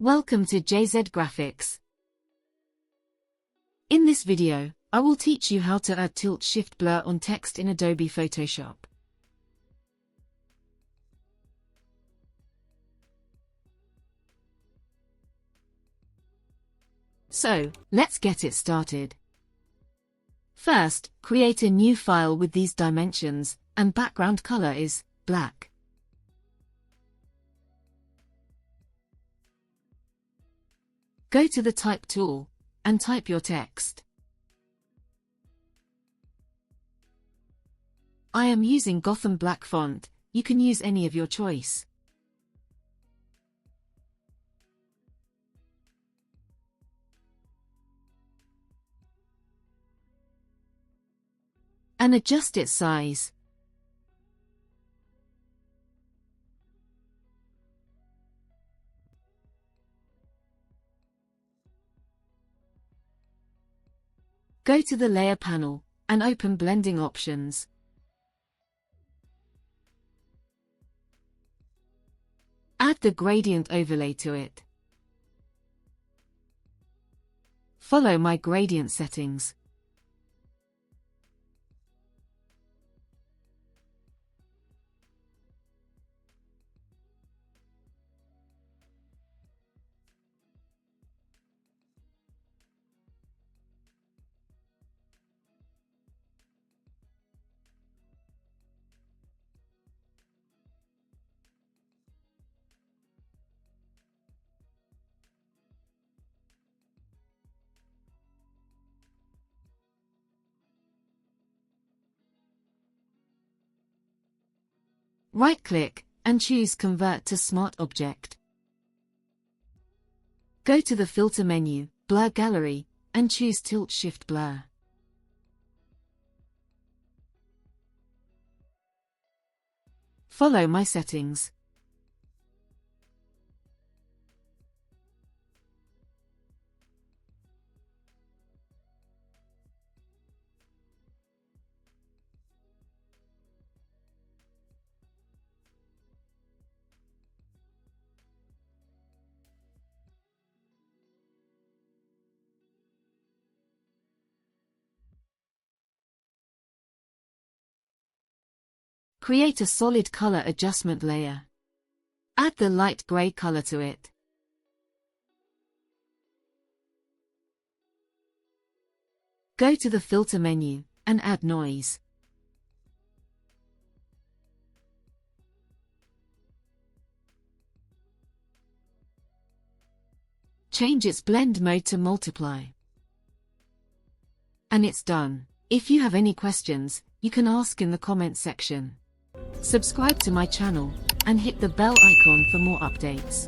Welcome to JZ Graphics. In this video, I will teach you how to add tilt-shift blur on text in Adobe Photoshop. So, let's get it started. First, create a new file with these dimensions, and background color is black. Go to the Type tool, and type your text. I am using Gotham Black font, you can use any of your choice. And adjust its size. Go to the Layer panel, and open Blending options. Add the gradient overlay to it. Follow my gradient settings. Right-click, and choose Convert to Smart Object. Go to the Filter menu, Blur Gallery, and choose Tilt-Shift Blur. Follow my settings. Create a solid color adjustment layer. Add the light gray color to it. Go to the Filter menu, and add noise. Change its blend mode to multiply. And it's done. If you have any questions, you can ask in the comment section. Subscribe to my channel, and hit the bell icon for more updates.